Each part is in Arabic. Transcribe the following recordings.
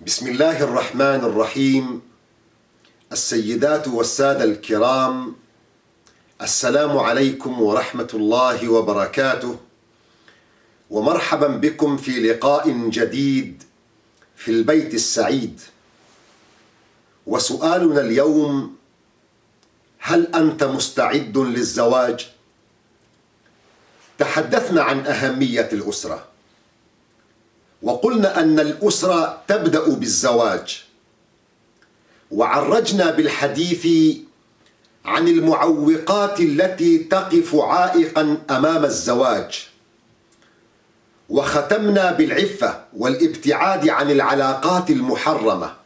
بسم الله الرحمن الرحيم. السيدات والسادة الكرام، السلام عليكم ورحمة الله وبركاته، ومرحبا بكم في لقاء جديد في البيت السعيد. وسؤالنا اليوم: هل أنت مستعد للزواج؟ تحدثنا عن أهمية الأسرة، وقلنا أن الأسرة تبدأ بالزواج، وعرجنا بالحديث عن المعوقات التي تقف عائقا أمام الزواج، وختمنا بالعفة والابتعاد عن العلاقات المحرمة.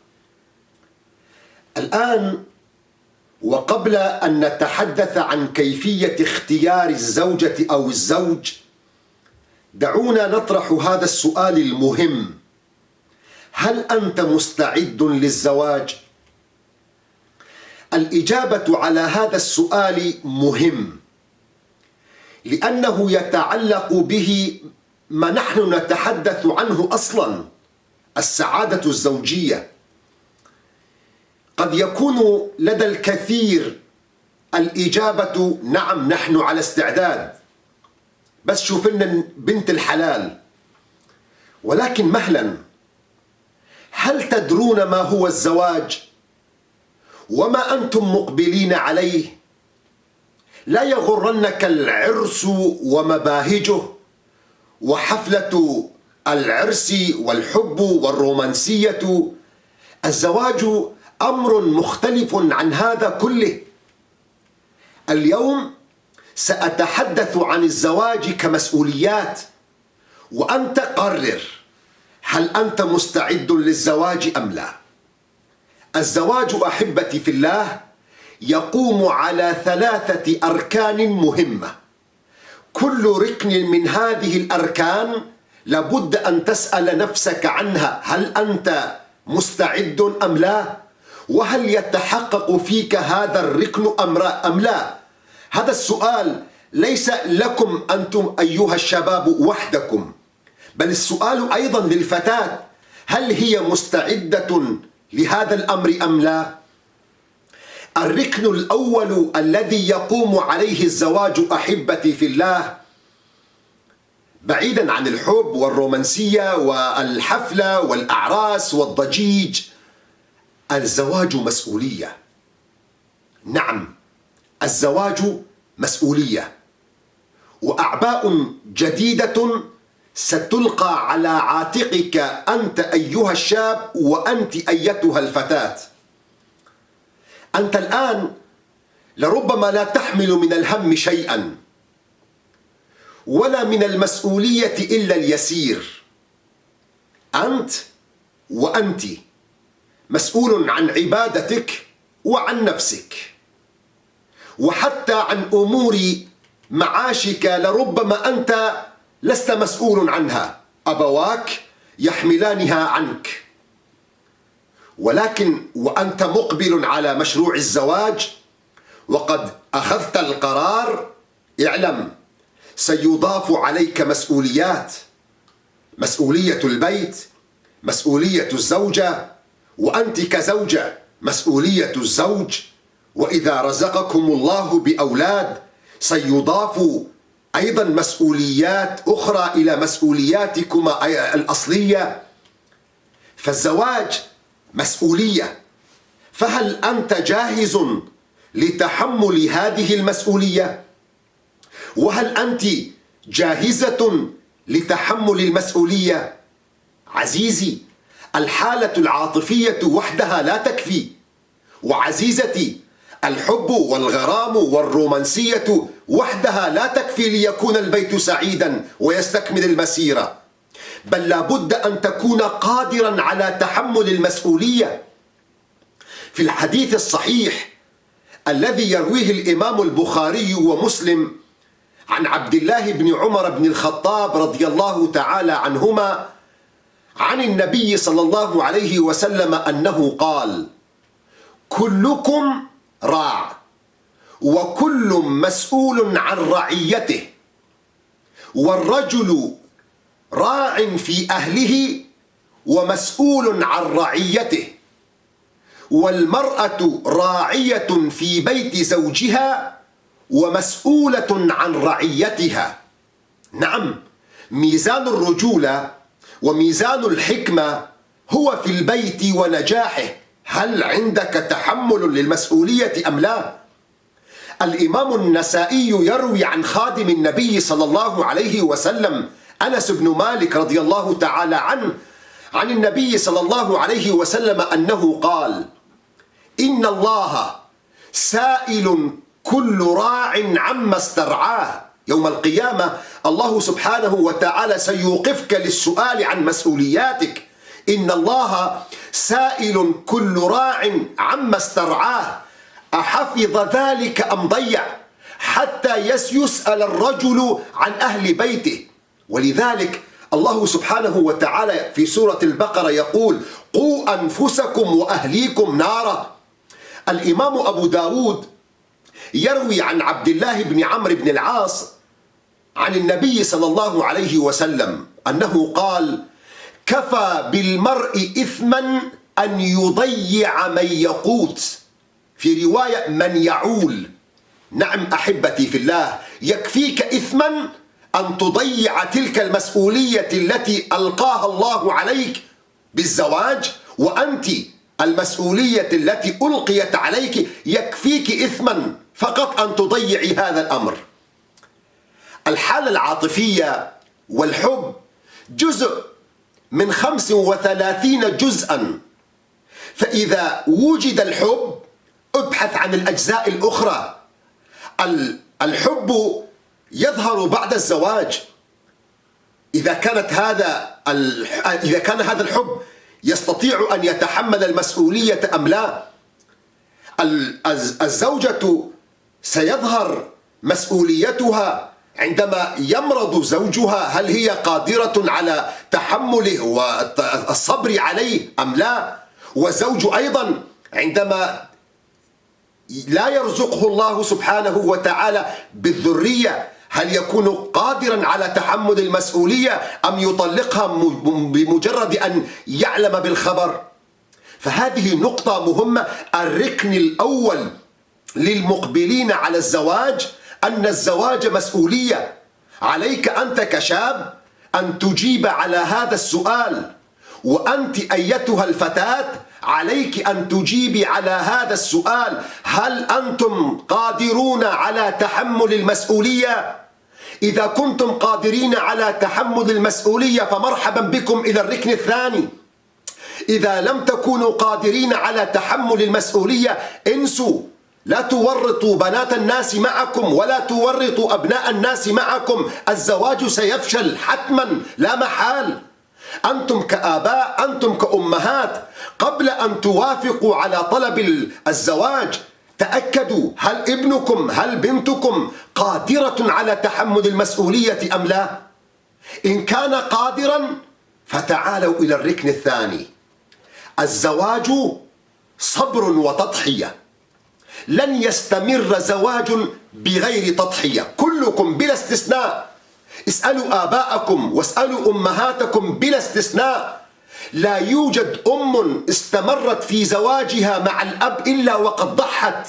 الآن وقبل أن نتحدث عن كيفية اختيار الزوجة أو الزوج، دعونا نطرح هذا السؤال المهم: هل أنت مستعد للزواج؟ الإجابة على هذا السؤال مهم، لأنه يتعلق به ما نحن نتحدث عنه أصلا، السعادة الزوجية. قد يكون لدى الكثير الإجابة نعم، نحن على استعداد، بس شوف لنا بنت الحلال. ولكن مهلا، هل تدرون ما هو الزواج وما أنتم مقبلين عليه؟ لا يغرنك العرس ومباهجه وحفلة العرس والحب والرومانسية. الزواج أمر مختلف عن هذا كله. اليوم سأتحدث عن الزواج كمسؤوليات، وأنت قرر هل أنت مستعد للزواج أم لا. الزواج أحبتي في الله يقوم على 3 أركان مهمة. كل ركن من هذه الأركان لابد أن تسأل نفسك عنها: هل أنت مستعد أم لا؟ وهل يتحقق فيك هذا الركن أم لا؟ هذا السؤال ليس لكم أنتم أيها الشباب وحدكم، بل السؤال أيضا للفتاة: هل هي مستعدة لهذا الأمر أم لا؟ الركن الأول الذي يقوم عليه الزواج أحبتي في الله، بعيدا عن الحب والرومانسية والحفلة والأعراس والضجيج، الزواج مسؤولية. نعم، الزواج مسؤولية وأعباء جديدة ستلقى على عاتقك أنت أيها الشاب وأنت أيتها الفتاة. أنت الآن لربما لا تحمل من الهم شيئا ولا من المسؤولية إلا اليسير. أنت وأنت مسؤول عن عبادتك وعن نفسك، وحتى عن أمور معاشك لربما أنت لست مسؤول عنها، أبواك يحملانها عنك. ولكن وأنت مقبل على مشروع الزواج وقد أخذت القرار، اعلم سيضاف عليك مسؤوليات: مسؤولية البيت، مسؤولية الزوجة، وأنت كزوجة مسؤولية الزوج. وإذا رزقكم الله بأولاد سيضاف أيضا مسؤوليات أخرى إلى مسؤولياتكما الأصلية. فالزواج مسؤولية، فهل أنت جاهز لتحمل هذه المسؤولية؟ وهل أنت جاهزة لتحمل المسؤولية؟ عزيزي، الحالة العاطفية وحدها لا تكفي، وعزيزتي، الحب والغرام والرومانسية وحدها لا تكفي ليكون البيت سعيدا ويستكمل المسيرة، بل لابد أن تكون قادرا على تحمل المسؤولية. في الحديث الصحيح الذي يرويه الإمام البخاري ومسلم عن عبد الله بن عمر بن الخطاب رضي الله تعالى عنهما عن النبي صلى الله عليه وسلم أنه قال: كلكم راع وكل مسؤول عن رعيته، والرجل راع في أهله ومسؤول عن رعيته، والمرأة راعية في بيت زوجها ومسؤولة عن رعيتها. نعم، ميزان الرجولة وميزان الحكمة هو في البيت ونجاحه. هل عندك تحمل للمسؤولية أم لا؟ الإمام النسائي يروي عن خادم النبي صلى الله عليه وسلم أنس بن مالك رضي الله تعالى عنه عن النبي صلى الله عليه وسلم أنه قال: إن الله سائل كل راع عما استرعاه. يوم القيامة الله سبحانه وتعالى سيوقفك للسؤال عن مسؤولياتك. إن الله سائل كل راع عما استرعاه أحفظ ذلك أم ضيع، حتى يسأل الرجل عن أهل بيته. ولذلك الله سبحانه وتعالى في سورة البقرة يقول: قوا أنفسكم وأهليكم نارا. الإمام أبو داود يروي عن عبد الله بن عمرو بن العاص عن النبي صلى الله عليه وسلم أنه قال: كفى بالمرء إثما أن يضيع من يقوت، في رواية من يعول. نعم أحبتي في الله، يكفيك إثما أن تضيع تلك المسؤولية التي ألقاها الله عليك بالزواج، وأنت المسؤولية التي ألقيت عليك يكفيك إثما فقط أن تضيعي هذا الأمر. الحالة العاطفية والحب جزء من 35 جزءا، فإذا وجد الحب ابحث عن الأجزاء الأخرى. الحب يظهر بعد الزواج. إذا كان هذا الحب يستطيع أن يتحمل المسؤولية أم لا. الزوجة سيظهر مسؤوليتها عندما يمرض زوجها، هل هي قادرة على تحمله والصبر عليه أم لا؟ والزوج أيضا عندما لا يرزقه الله سبحانه وتعالى بالذرية، هل يكون قادرا على تحمل المسؤولية أم يطلقها بمجرد أن يعلم بالخبر؟ فهذه نقطة مهمة. الركن الأول للمقبلين على الزواج أن الزواج مسؤولية. عليك أنت كشاب أن تجيب على هذا السؤال، وأنت أيتها الفتاة عليك أن تجيبي على هذا السؤال: هل أنتم قادرون على تحمل المسؤولية؟ إذا كنتم قادرين على تحمل المسؤولية فمرحبا بكم إلى الركن الثاني. إذا لم تكونوا قادرين على تحمل المسؤولية انسوا، لا تورطوا بنات الناس معكم ولا تورطوا أبناء الناس معكم. الزواج سيفشل حتما لا محال. أنتم كآباء، أنتم كأمهات، قبل أن توافقوا على طلب الزواج تأكدوا هل ابنكم هل بنتكم قادرة على تحمل المسؤولية أم لا. إن كان قادرا فتعالوا إلى الركن الثاني. الزواج صبر وتضحية. لن يستمر زواج بغير تضحية، كلكم بلا استثناء. اسألوا آباءكم واسألوا أمهاتكم بلا استثناء. لا يوجد أم استمرت في زواجها مع الأب إلا وقد ضحت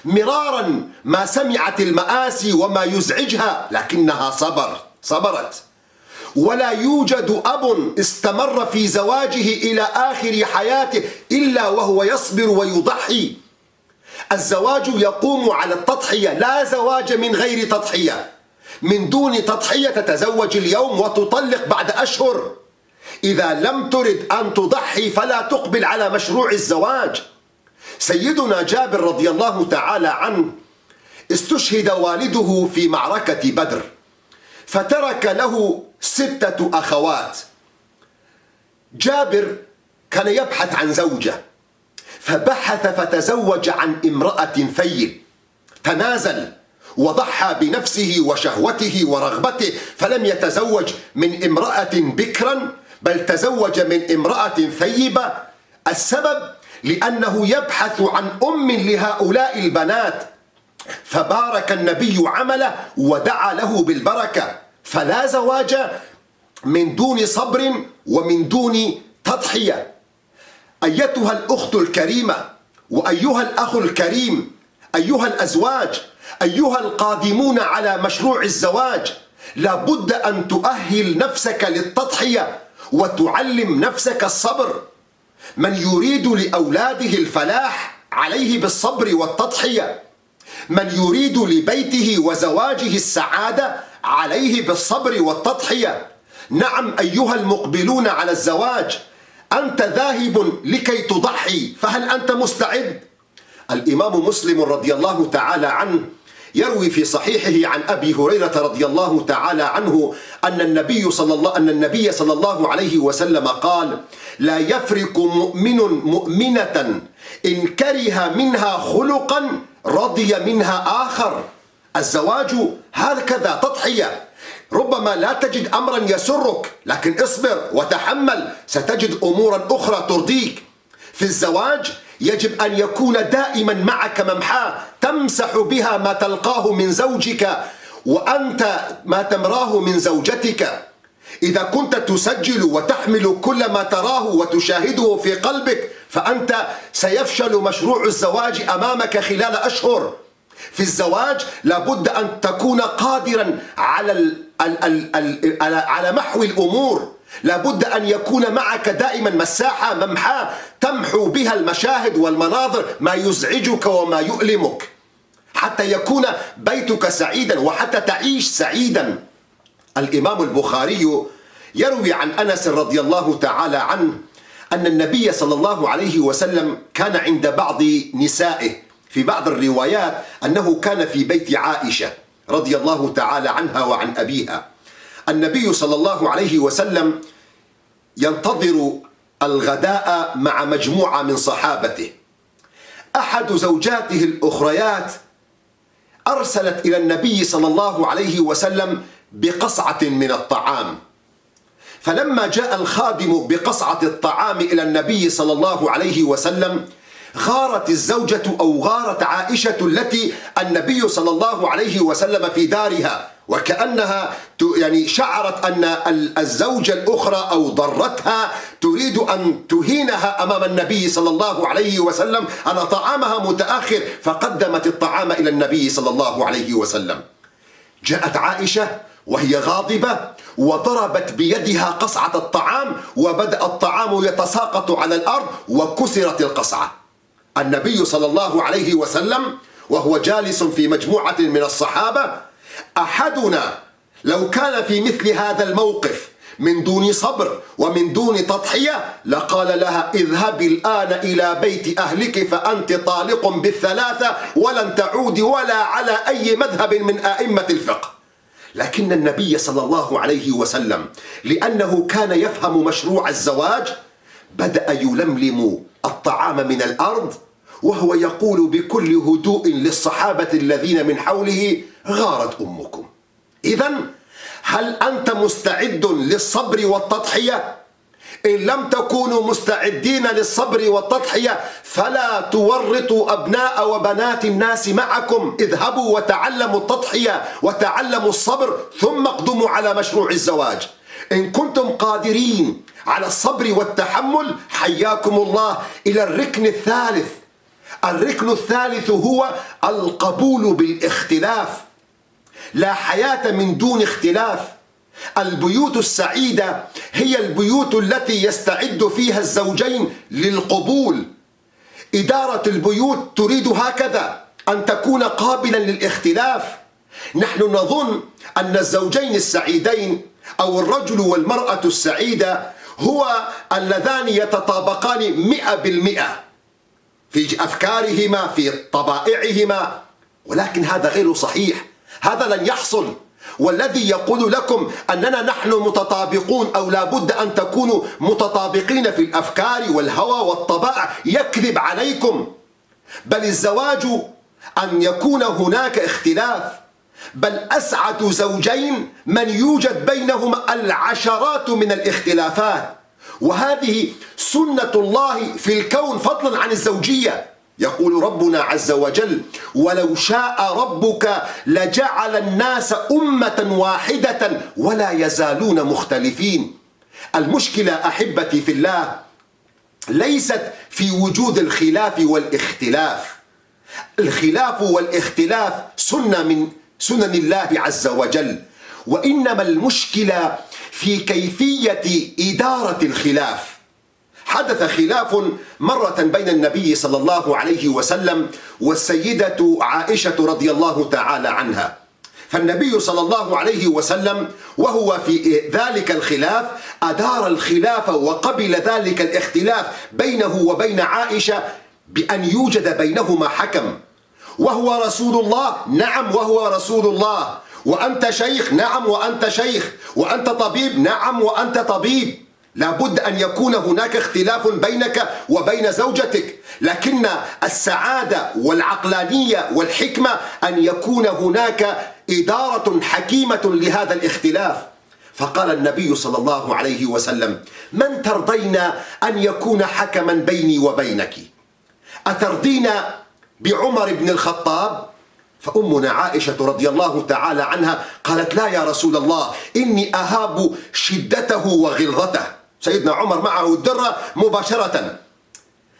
مرارا، ما سمعت المآسي وما يزعجها لكنها صبرت. ولا يوجد أب استمر في زواجه إلى آخر حياته إلا وهو يصبر ويضحي. الزواج يقوم على التضحية، لا زواج من غير تضحية. من دون تضحية تتزوج اليوم وتطلق بعد أشهر. إذا لم ترد أن تضحي فلا تقبل على مشروع الزواج. سيدنا جابر رضي الله تعالى عنه استشهد والده في معركة بدر، فترك له 6 أخوات. جابر كان يبحث عن زوجة، فبحث فتزوج عن امرأة ثيب، تنازل وضحى بنفسه وشهوته ورغبته، فلم يتزوج من امرأة بكرا بل تزوج من امرأة ثيبة. السبب لأنه يبحث عن أم لهؤلاء البنات، فبارك النبي عمله ودعا له بالبركة. فلا زواج من دون صبر ومن دون تضحية. أيتها الأخت الكريمة وأيها الأخ الكريم، أيها الأزواج، أيها القادمون على مشروع الزواج، لابد أن تؤهل نفسك للتضحية وتعلم نفسك الصبر. من يريد لأولاده الفلاح عليه بالصبر والتضحية، من يريد لبيته وزواجه السعادة عليه بالصبر والتضحية. نعم أيها المقبلون على الزواج، أنت ذاهب لكي تضحي، فهل أنت مستعد؟ الإمام مسلم رضي الله تعالى عنه يروي في صحيحه عن أبي هريرة رضي الله تعالى عنه أن النبي صلى الله عليه وسلم قال: لا يفرق مؤمن مؤمنة إن كره منها خلقا رضي منها آخر. الزواج هكذا تضحية. ربما لا تجد أمرا يسرك، لكن اصبر وتحمل، ستجد أمورا أخرى ترضيك. في الزواج يجب أن يكون دائما معك ممحاة تمسح بها ما تلقاه من زوجك وأنت ما تمراه من زوجتك. إذا كنت تسجل وتحمل كل ما تراه وتشاهده في قلبك، فأنت سيفشل مشروع الزواج أمامك خلال أشهر. في الزواج لابد أن تكون قادرا على محو الأمور. لابد أن يكون معك دائما مساحة ممحاة تمحو بها المشاهد والمناظر ما يزعجك وما يؤلمك، حتى يكون بيتك سعيدا وحتى تعيش سعيدا. الإمام البخاري يروي عن أنس رضي الله تعالى عنه أن النبي صلى الله عليه وسلم كان عند بعض نسائه، في بعض الروايات أنه كان في بيت عائشة رضي الله تعالى عنها وعن أبيها. النبي صلى الله عليه وسلم ينتظر الغداء مع مجموعة من صحابته. أحد زوجاته الأخريات أرسلت إلى النبي صلى الله عليه وسلم بقصعة من الطعام، فلما جاء الخادم بقصعة الطعام إلى النبي صلى الله عليه وسلم غارت الزوجة أو غارت عائشة التي النبي صلى الله عليه وسلم في دارها، وكأنها شعرت أن الزوجة الأخرى أو ضرتها تريد أن تهينها أمام النبي صلى الله عليه وسلم أن طعامها متأخر، فقدمت الطعام إلى النبي صلى الله عليه وسلم. جاءت عائشة وهي غاضبة وضربت بيدها قصعة الطعام، وبدأ الطعام يتساقط على الأرض وكسرت القصعة. النبي صلى الله عليه وسلم وهو جالس في مجموعة من الصحابة: أحدنا لو كان في مثل هذا الموقف من دون صبر ومن دون تضحية لقال لها: اذهبي الآن إلى بيت أهلك فأنت طالق بالثلاثة ولن تعودي ولا على أي مذهب من أئمة الفقه. لكن النبي صلى الله عليه وسلم لأنه كان يفهم مشروع الزواج بدأ يلملم الطعام من الأرض وهو يقول بكل هدوء للصحابة الذين من حوله: غارت أمكم. إذن هل أنت مستعد للصبر والتضحية؟ إن لم تكونوا مستعدين للصبر والتضحية فلا تورطوا أبناء وبنات الناس معكم. اذهبوا وتعلموا التضحية وتعلموا الصبر ثم اقدموا على مشروع الزواج. إن كنتم قادرين على الصبر والتحمل حياكم الله إلى الركن الثالث. الركن الثالث هو القبول بالاختلاف. لا حياة من دون اختلاف. البيوت السعيدة هي البيوت التي يستعد فيها الزوجين للقبول. إدارة البيوت تريد هكذا أن تكون قابلا للاختلاف. نحن نظن أن الزوجين السعيدين أو الرجل والمرأة السعيدة هو اللذان يتطابقان 100% في أفكارهما في طبائعهما، ولكن هذا غير صحيح. هذا لن يحصل. والذي يقول لكم أننا نحن متطابقون أو لابد أن تكونوا متطابقين في الأفكار والهوى والطبائع يكذب عليكم. بل الزواج أن يكون هناك اختلاف. بل أسعد زوجين من يوجد بينهما العشرات من الاختلافات، وهذه سنة الله في الكون فضلا عن الزوجية. يقول ربنا عز وجل: ولو شاء ربك لجعل الناس أمة واحدة ولا يزالون مختلفين. المشكلة أحبتي في الله ليست في وجود الخلاف والاختلاف. الخلاف والاختلاف سنة من سنن الله عز وجل، وإنما المشكلة في كيفية إدارة الخلاف. حدث خلاف مرة بين النبي صلى الله عليه وسلم والسيدة عائشة رضي الله تعالى عنها، فالنبي صلى الله عليه وسلم وهو في ذلك الخلاف أدار الخلاف وقبل ذلك الاختلاف بينه وبين عائشة بأن يوجد بينهما حكم. وهو رسول الله؟ نعم وهو رسول الله. وأنت شيخ؟ نعم وأنت شيخ. وأنت طبيب؟ نعم وأنت طبيب. لابد أن يكون هناك اختلاف بينك وبين زوجتك، لكن السعادة والعقلانية والحكمة أن يكون هناك إدارة حكيمة لهذا الاختلاف. فقال النبي صلى الله عليه وسلم: من ترضين أن يكون حكما بيني وبينك؟ أترضين بعمر بن الخطاب؟ فأمنا عائشة رضي الله تعالى عنها قالت: لا يا رسول الله، إني أهاب شدته وغلظته. سيدنا عمر معه الدرة مباشرة.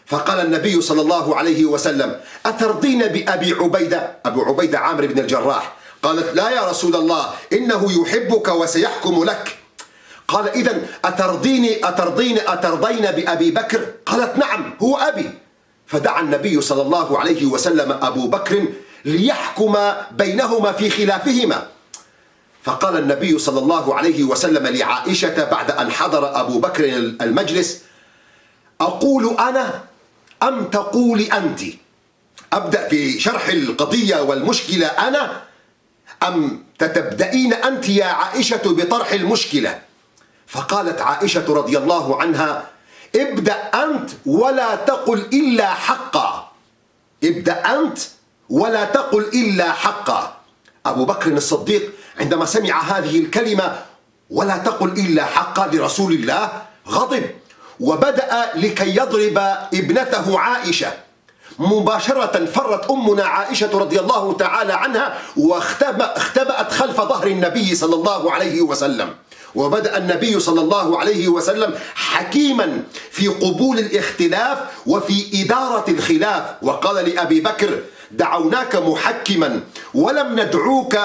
فقال النبي صلى الله عليه وسلم: أترضين بأبي عبيدة؟ أبو عبيدة عامر بن الجراح. قالت: لا يا رسول الله، إنه يحبك وسيحكم لك. قال: إذن أترضين بأبي بكر؟ قالت: نعم هو أبي. فدعا النبي صلى الله عليه وسلم أبو بكر ليحكم بينهما في خلافهما. فقال النبي صلى الله عليه وسلم لعائشة بعد أن حضر أبو بكر المجلس: أقول أنا أم تقول أنت؟ أبدأ في شرح القضية والمشكلة أنا أم تتبدأين أنت يا عائشة بطرح المشكلة؟ فقالت عائشة رضي الله عنها: ابدأ أنت ولا تقل إلا حقا. ابدأ أنت ولا تقل إلا حقا. أبو بكر الصديق عندما سمع هذه الكلمة ولا تقل إلا حقا لرسول الله غضب، وبدأ لكي يضرب ابنته عائشة. مباشرة فرت أمنا عائشة رضي الله تعالى عنها واختبأت خلف ظهر النبي صلى الله عليه وسلم. وبدأ النبي صلى الله عليه وسلم حكيما في قبول الاختلاف وفي إدارة الخلاف، وقال لأبي بكر: دعوناك محكما ولم ندعوك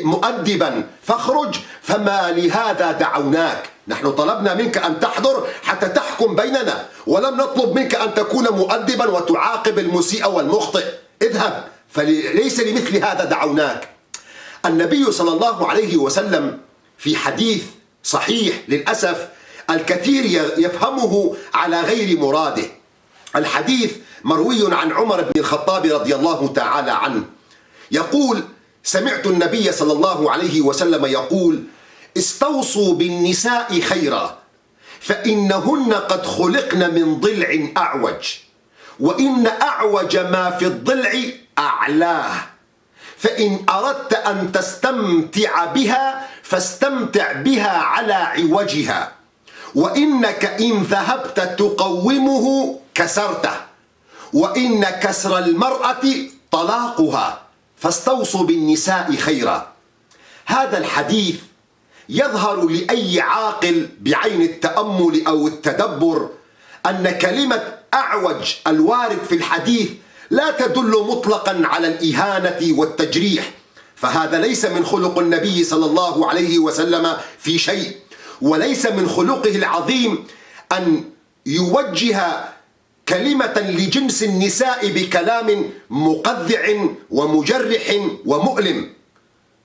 مؤدبا، فاخرج، فما لهذا دعوناك. نحن طلبنا منك أن تحضر حتى تحكم بيننا، ولم نطلب منك أن تكون مؤدبا وتعاقب المسيء والمخطئ. اذهب، فليس لمثل هذا دعوناك. النبي صلى الله عليه وسلم في حديث صحيح للأسف الكثير يفهمه على غير مراده. الحديث مروي عن عمر بن الخطاب رضي الله تعالى عنه يقول: سمعت النبي صلى الله عليه وسلم يقول: استوصوا بالنساء خيرا، فإنهن قد خلقن من ضلع أعوج، وإن أعوج ما في الضلع أعلاه، فإن أردت أن تستمتع بها فاستمتع بها على عوجها، وإنك إن ذهبت تقومه كسرته، وإن كسر المرأة طلاقها، فاستوصوا بالنساء خيرا. هذا الحديث يظهر لأي عاقل بعين التأمل أو التدبر أن كلمة أعوج الوارد في الحديث لا تدل مطلقا على الإهانة والتجريح، فهذا ليس من خلق النبي صلى الله عليه وسلم في شيء، وليس من خلقه العظيم أن يوجه كلمة لجنس النساء بكلام مقذع ومجرح ومؤلم.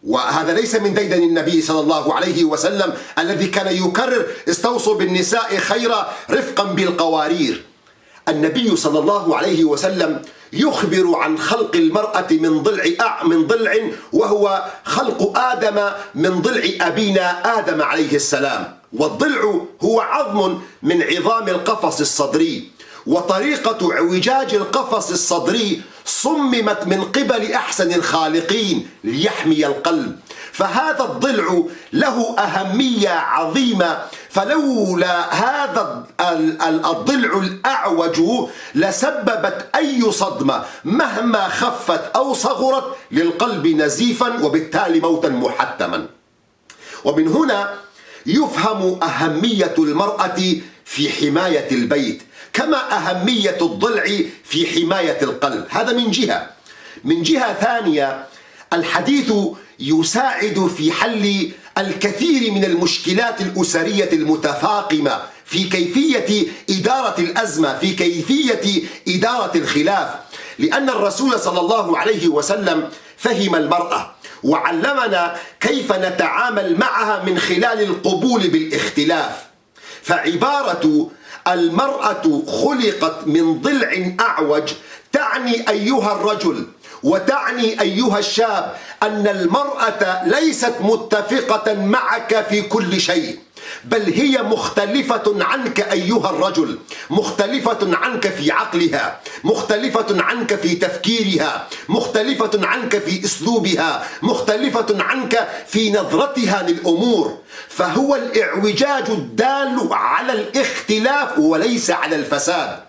وهذا ليس من ديدن النبي صلى الله عليه وسلم الذي كان يكرر: استوصوا بالنساء خيرا رفقا بالقوارير. النبي صلى الله عليه وسلم يخبر عن خلق المرأة من ضلع وهو خلق آدم من ضلع أبينا آدم عليه السلام. والضلع هو عظم من عظام القفص الصدري، وطريقة اعوجاج القفص الصدري صممت من قبل أحسن الخالقين ليحمي القلب، فهذا الضلع له أهمية عظيمة، فلولا هذا الضلع الأعوج لسببت أي صدمة مهما خفت أو صغرت للقلب نزيفا وبالتالي موتا محتما. ومن هنا يفهم أهمية المرأة في حماية البيت كما أهمية الضلع في حماية القلب. هذا من جهة. من جهة ثانية، الحديث يساعد في حل الكثير من المشكلات الأسرية المتفاقمة، في كيفية إدارة الأزمة، في كيفية إدارة الخلاف، لأن الرسول صلى الله عليه وسلم فهم المرأة وعلمنا كيف نتعامل معها من خلال القبول بالاختلاف. فعبارة المرأة خلقت من ضلع أعوج تعني أيها الرجل وتعني أيها الشاب أن المرأة ليست متفقة معك في كل شيء، بل هي مختلفة عنك أيها الرجل، مختلفة عنك في عقلها، مختلفة عنك في تفكيرها، مختلفة عنك في أسلوبها، مختلفة عنك في نظرتها للأمور. فهو الإعوجاج الدال على الاختلاف وليس على الفساد.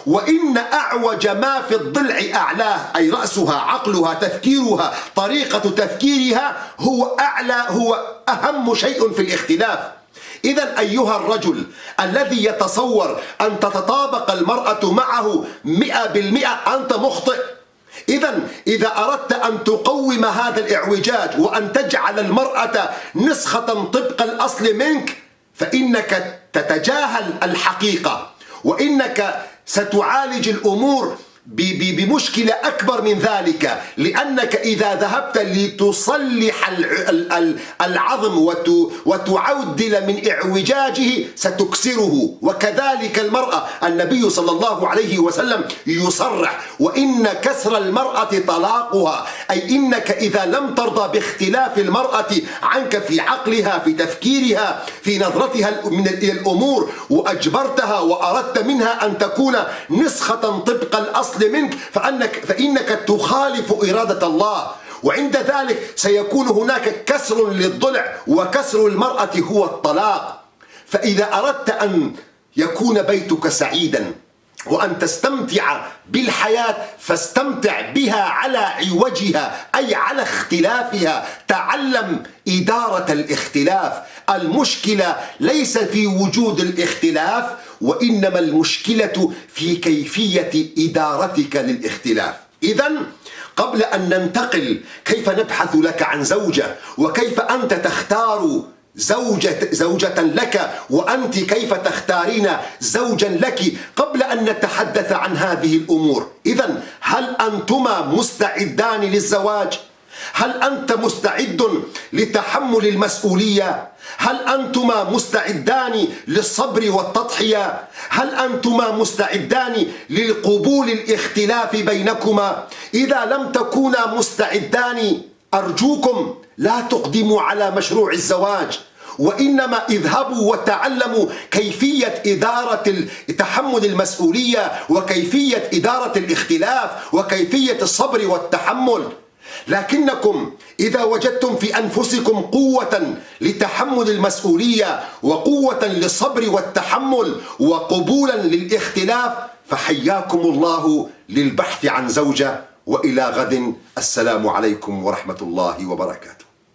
وإن أعوج ما في الضلع أعلاه، أي رأسها، عقلها، تفكيرها، طريقة تفكيرها هو أهم شيء في الاختلاف. إذا أيها الرجل الذي يتصور أن تتطابق المرأة معه 100%، أنت مخطئ. إذا أردت أن تقوم هذا الإعوجاج وأن تجعل المرأة نسخة طبق الأصل منك، فإنك تتجاهل الحقيقة، وإنك ستعالج الأمور بمشكلة أكبر من ذلك، لأنك إذا ذهبت لتصلح العظم وتعدل من إعوجاجه ستكسره. وكذلك المرأة، النبي صلى الله عليه وسلم يصرح: وإن كسر المرأة طلاقها، أي إنك إذا لم ترضى باختلاف المرأة عنك في عقلها، في تفكيرها، في نظرتها إلى الأمور، وأجبرتها وأردت منها أن تكون نسخة طبق الأصل منك، فإنك تخالف إرادة الله، وعند ذلك سيكون هناك كسر للضلع، وكسر المرأة هو الطلاق. فإذا أردت أن يكون بيتك سعيدا وأن تستمتع بالحياة، فاستمتع بها على عوجها، أي على اختلافها. تعلم إدارة الاختلاف. المشكلة ليس في وجود الاختلاف، وإنما المشكلة في كيفية إدارتك للاختلاف. إذن قبل أن ننتقل كيف نبحث لك عن زوجة، وكيف أنت تختار زوجة لك، وأنت كيف تختارين زوجا لك، قبل أن نتحدث عن هذه الأمور، إذن هل أنتما مستعدان للزواج؟ هل أنت مستعد لتحمل المسؤولية؟ هل أنتما مستعدان للصبر والتضحية؟ هل أنتما مستعدان للقبول الاختلاف بينكما؟ إذا لم تكونا مستعدان، أرجوكم لا تقدموا على مشروع الزواج، وإنما اذهبوا وتعلموا كيفية إدارة تحمل المسؤولية، وكيفية إدارة الاختلاف، وكيفية الصبر والتحمل. لكنكم إذا وجدتم في أنفسكم قوة لتحمل المسؤولية، وقوة للصبر والتحمل، وقبولا للاختلاف، فحياكم الله للبحث عن زوجة. وإلى غد. السلام عليكم ورحمة الله وبركاته.